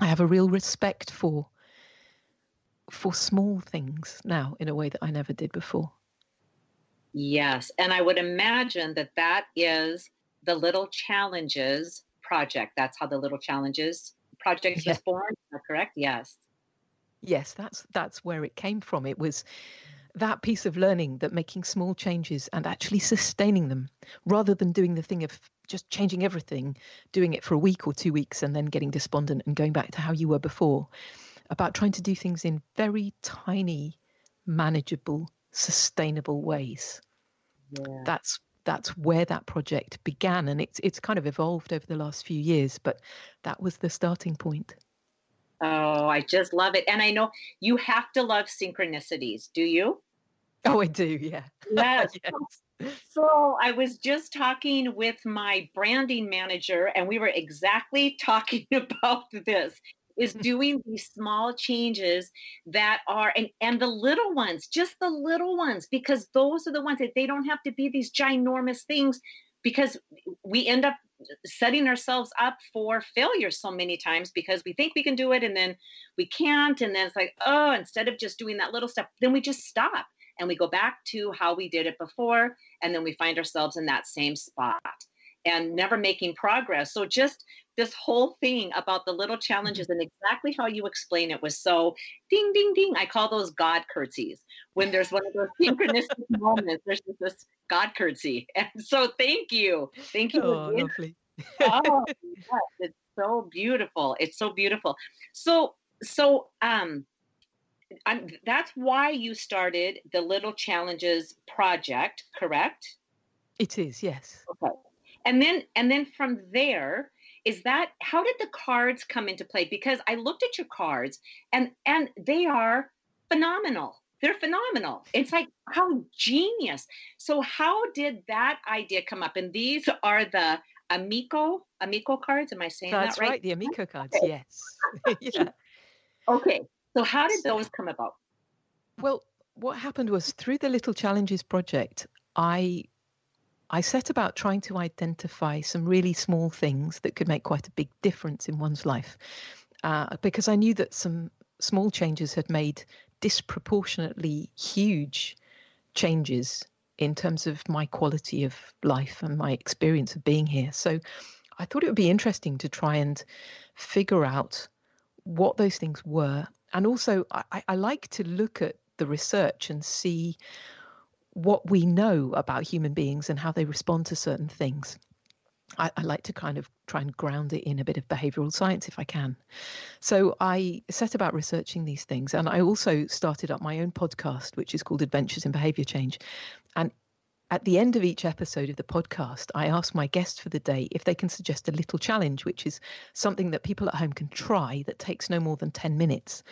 I have a real respect for small things now in a way that I never did before. Yes. And I would imagine that that is the Little Challenges project. That's how the Little Challenges project Yeah. was born. Is that correct? Yes. Yes, that's where it came from. It was that piece of learning that making small changes and actually sustaining them, rather than doing the thing of just changing everything, doing it for a week or 2 weeks and then getting despondent and going back to how you were before, about trying to do things in very tiny, manageable, sustainable ways. Yeah. That's where that project began, and it's kind of evolved over the last few years, but that was the starting point. Oh, I just love it. And I know you have to love synchronicities. Do you? Oh, I do, yeah. Yes. Yes. So I was just talking with my branding manager, and we were exactly talking about this is doing these small changes that are and the little ones, just the little ones, because those are the ones that they don't have to be these ginormous things, because we end up setting ourselves up for failure so many times because we think we can do it and then we can't, and then it's like, oh, instead of just doing that little step, then we just stop and we go back to how we did it before, and then we find ourselves in that same spot and never making progress. So just this whole thing about the little challenges and exactly how you explain it was so ding, ding, ding. I call those God curtsies. When there's one of those synchronistic moments, there's just this God curtsy. And so thank you. Thank you Oh, again. lovely. Oh, yes, it's so beautiful. It's so beautiful. So, that's why you started the Little Challenges project, correct? It is, yes. Okay. And then from there, is that how did the cards come into play? Because I looked at your cards and they are phenomenal. They're phenomenal. It's like how genius. So how did that idea come up? And these are the Amiko cards. Am I saying that That's right? right, the Amiko cards, Okay. yes. Yeah. Okay. So how did So, those come about? well, what happened was through the Little Challenges project, I I set about trying to identify some really small things that could make quite a big difference in one's life, because I knew that some small changes had made disproportionately huge changes in terms of my quality of life and my experience of being here. So I thought it would be interesting to try and figure out what those things were. And also, I like to look at the research and see what we know about human beings and how they respond to certain things. I like to kind of try and ground it in a bit of behavioral science if I can. So I set about researching these things. And I also started up my own podcast, which is called Adventures in Behaviour Change. And at the end of each episode of the podcast, I ask my guest for the day if they can suggest a little challenge, which is something that people at home can try that takes no more than 10 minutes,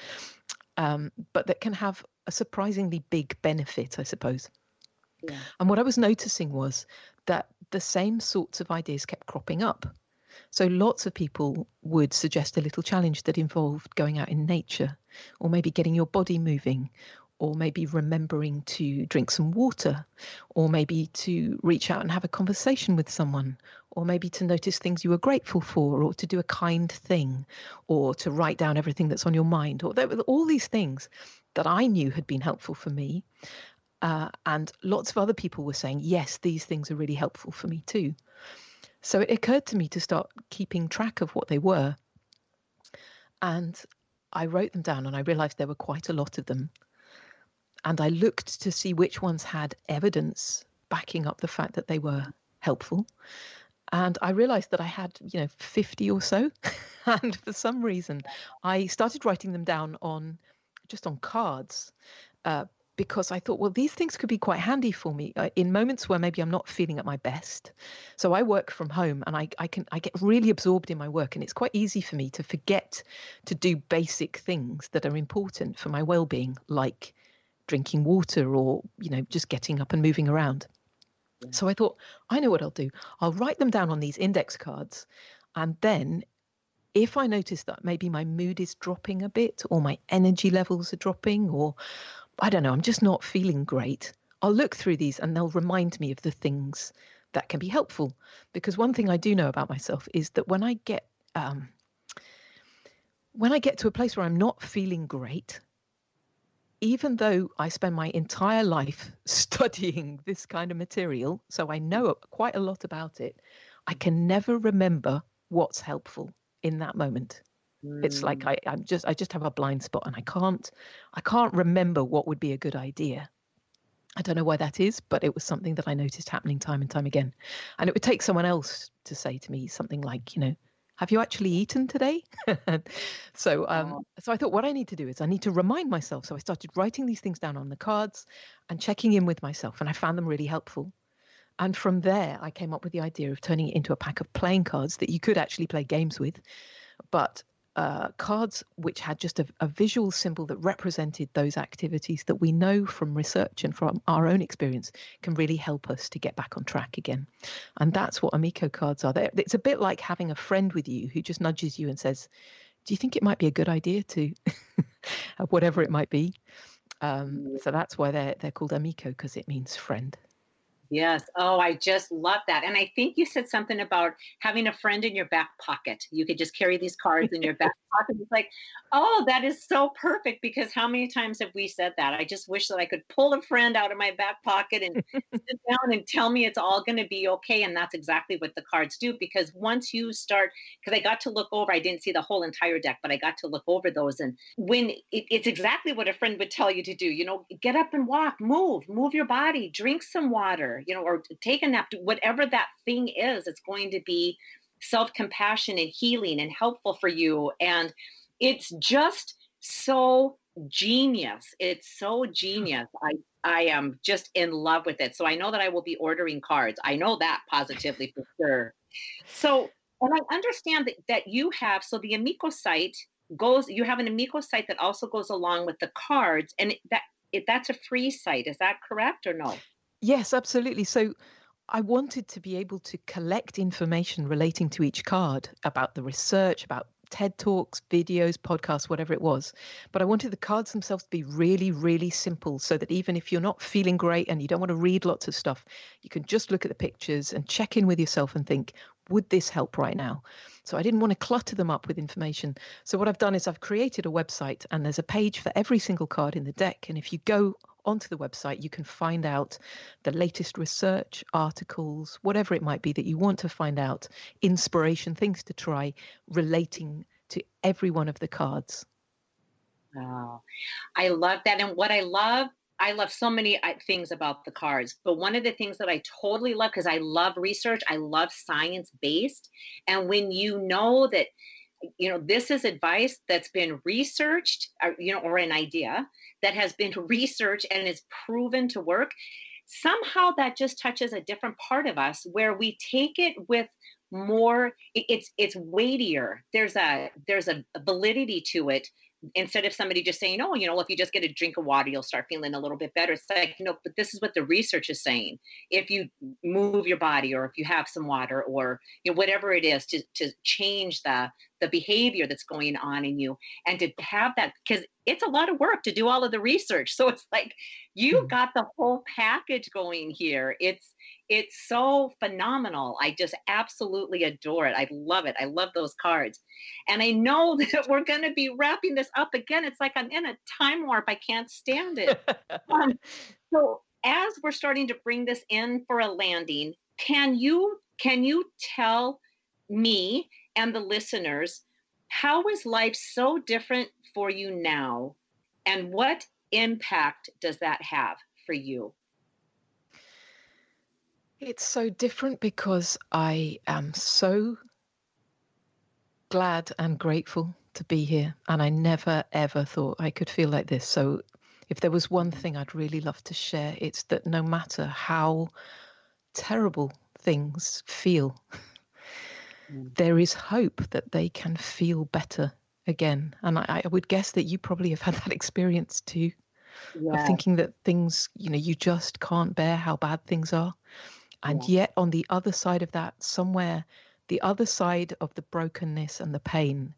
but that can have a surprisingly big benefit, I suppose. Yeah. And what I was noticing was that the same sorts of ideas kept cropping up. So lots of people would suggest a little challenge that involved going out in nature, or maybe getting your body moving, or maybe remembering to drink some water, or maybe to reach out and have a conversation with someone, or maybe to notice things you were grateful for, or to do a kind thing, or to write down everything that's on your mind. Or there were all these things that I knew had been helpful for me. And lots of other people were saying, yes, these things are really helpful for me too. So it occurred to me to start keeping track of what they were. And I wrote them down and I realized there were quite a lot of them. And I looked to see which ones had evidence backing up the fact that they were helpful. And I realized that I had, 50 or so. And for some reason, I started writing them down on cards, because I thought, well, these things could be quite handy for me in moments where maybe I'm not feeling at my best. So I work from home and I get really absorbed in my work, and it's quite easy for me to forget to do basic things that are important for my well-being, like drinking water or, just getting up and moving around. Yeah. So I thought, I know what I'll do. I'll write them down on these index cards, and then if I notice that maybe my mood is dropping a bit or my energy levels are dropping, or I don't know, I'm just not feeling great, I'll look through these and they'll remind me of the things that can be helpful. Because one thing I do know about myself is that when I get when I get to a place where I'm not feeling great, even though I spend my entire life studying this kind of material, so I know quite a lot about it, I can never remember what's helpful in that moment. It's like Mm. I just have a blind spot, and I can't remember what would be a good idea. I don't know why that is, but it was something that I noticed happening time and time again. And it would take someone else to say to me something like, have you actually eaten today? So, Oh, so I thought what I need to do is I need to remind myself. So I started writing these things down on the cards and checking in with myself, and I found them really helpful. And from there, I came up with the idea of turning it into a pack of playing cards that you could actually play games with, but cards which had just a visual symbol that represented those activities that we know from research and from our own experience can really help us to get back on track again. And that's what Amiko cards are. It's a bit like having a friend with you who just nudges you and says, do you think it might be a good idea to whatever it might be? So that's why they're called Amiko, because it means friend. yes. Oh, I just love that. And I think you said something about having a friend in your back pocket. You could just carry these cards in your back pocket. It's like, oh, that is so perfect, because how many times have we said that? I just wish that I could pull a friend out of my back pocket and sit down and tell me it's all going to be okay. And that's exactly what the cards do. Because once you start, because I got to look over, I didn't see the whole entire deck, but I got to look over those. And when it's exactly what a friend would tell you to do, get up and walk, move your body, drink some water, or take a nap, whatever that thing is, it's going to be self-compassion and healing and helpful for you. And it's just so genius. It's so genius. I am just in love with it. So I know that I will be ordering cards. I know that positively for sure. So, and I understand that you have, so the Amico site you have an Amico site that also goes along with the cards, and that's a free site. Is that correct or no? Yes, absolutely. So I wanted to be able to collect information relating to each card about the research, about TED Talks, videos, podcasts, whatever it was. But I wanted the cards themselves to be really, really simple so that even if you're not feeling great and you don't want to read lots of stuff, you can just look at the pictures and check in with yourself and think, would this help right now? So I didn't want to clutter them up with information. So what I've done is I've created a website, and there's a page for every single card in the deck. And if you go onto the website, you can find out the latest research, articles, whatever it might be that you want to find out, inspiration, things to try relating to every one of the cards. Oh, I love that. And what I love so many things about the cards, but one of the things that I totally love, because I love research, I love science based. And when you know that, this is advice that's been researched, or an idea that has been researched and is proven to work, somehow that just touches a different part of us where we take it with more, it's weightier. There's a validity to it, instead of somebody just saying, oh, if you just get a drink of water, you'll start feeling a little bit better. It's like, no, but this is what the research is saying. If you move your body, or if you have some water, or whatever it is, to change the behavior that's going on in you, and to have that, because it's a lot of work to do all of the research. So it's like you Mm. got the whole package going here. It's so phenomenal. I just absolutely adore it. I love it. I love those cards. And I know that we're going to be wrapping this up again. It's like I'm in a time warp. I can't stand it. Um, so as we're starting to bring this in for a landing, can you tell me and the listeners, how is life so different for you now, and what impact does that have for you? It's so different because I am so glad and grateful to be here. And I never, ever thought I could feel like this. So if there was one thing I'd really love to share, it's that no matter how terrible things feel, Mm. there is hope that they can feel better again. And I would guess that you probably have had that experience too, of Yes, thinking that things, you just can't bear how bad things are. And yeah, yet on the other side of that, somewhere, the other side of the brokenness and the pain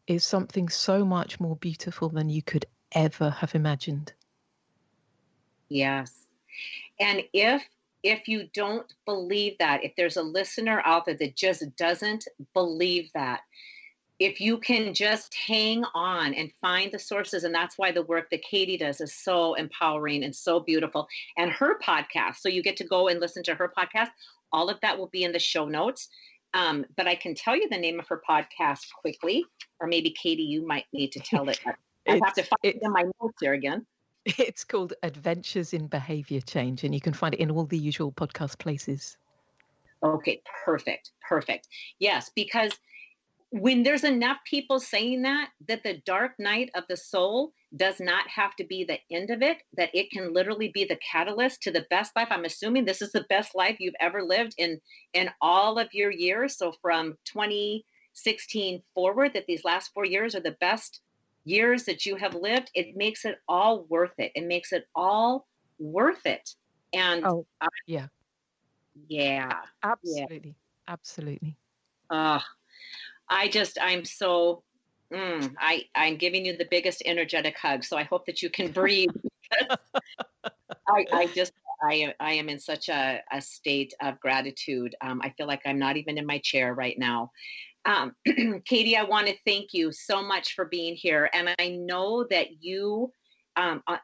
is something so much more beautiful than you could ever have imagined. yes. And if you don't believe that, if there's a listener out there that just doesn't believe that, if you can just hang on and find the sources, and that's why the work that Katie does is so empowering and so beautiful. And her podcast, so you get to go and listen to her podcast. All of that will be in the show notes. But I can tell you the name of her podcast quickly, or maybe Katie, you might need to tell it. I have to find it in my notes here again. It's called Adventures in Behaviour Change, and you can find it in all the usual podcast places. Okay, perfect. Yes, because when there's enough people saying that the dark night of the soul does not have to be the end of it, that it can literally be the catalyst to the best life. I'm assuming this is the best life you've ever lived in all of your years. So from 2016 forward, that these last 4 years are the best years that you have lived. It makes it all worth it. It makes it all worth it. And yeah. Absolutely. I'm so, I'm giving you the biggest energetic hug. So I hope that you can breathe. I am in such a state of gratitude. I feel like I'm not even in my chair right now. Katie, I want to thank you so much for being here. And I know that you,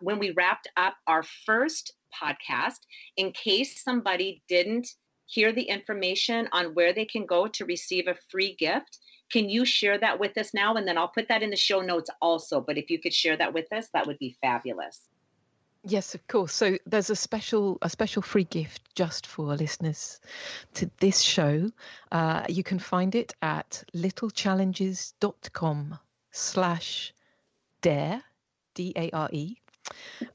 when we wrapped up our first podcast, in case somebody didn't hear the information on where they can go to receive a free gift, can you share that with us now? And then I'll put that in the show notes also. But if you could share that with us, that would be fabulous. Yes, of course. So there's a special free gift just for listeners to this show. You can find it at littlechallenges.com/dare, DARE.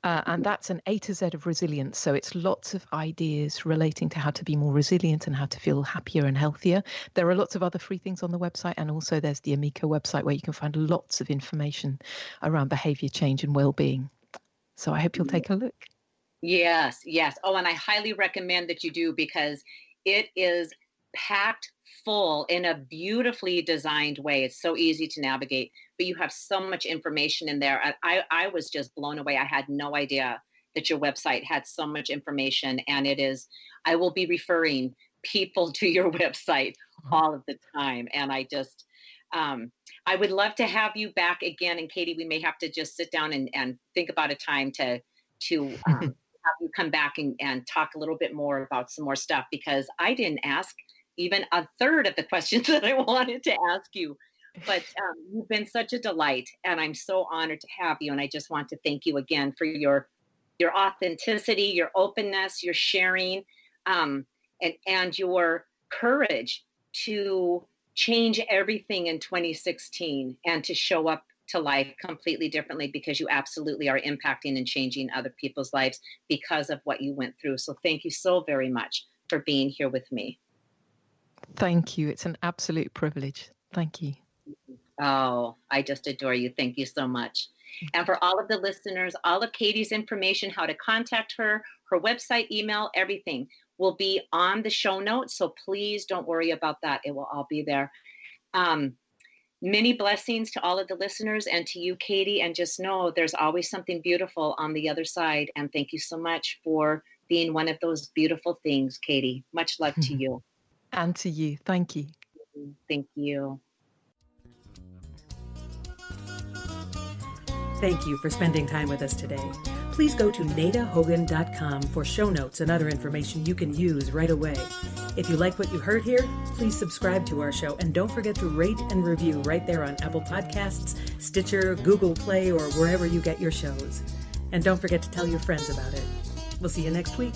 And that's an A to Z of resilience. So it's lots of ideas relating to how to be more resilient and how to feel happier and healthier. There are lots of other free things on the website. And also there's the Amiko website where you can find lots of information around behavior change and well-being. So I hope you'll take a look. Yes. Oh, and I highly recommend that you do, because it is packed full in a beautifully designed way. It's so easy to navigate, but you have so much information in there. I was just blown away. I had no idea that your website had so much information, and I will be referring people to your website all of the time. And I would love to have you back again. And Katie, we may have to just sit down and think about a time to have you come back and talk a little bit more about some more stuff, because I didn't ask even a third of the questions that I wanted to ask you. But you've been such a delight, and I'm so honored to have you. And I just want to thank you again for your authenticity, your openness, your sharing, and your courage to change everything in 2016 and to show up to life completely differently, because you absolutely are impacting and changing other people's lives because of what you went through. So thank you so very much for being here with me. Thank you. It's an absolute privilege. Thank you. Oh, I just adore you. Thank you so much. And for all of the listeners, all of Katie's information, how to contact her, her website, email, everything will be on the show notes. So please don't worry about that. It will all be there. Many blessings to all of the listeners and to you, Katie. And just know there's always something beautiful on the other side. And thank you so much for being one of those beautiful things, Katie. Much love to you. And to you. Thank you. Thank you. Thank you for spending time with us today. Please go to nadahogan.com for show notes and other information you can use right away. If you like what you heard here, please subscribe to our show, and don't forget to rate and review right there on Apple Podcasts, Stitcher, Google Play, or wherever you get your shows. And don't forget to tell your friends about it. We'll see you next week.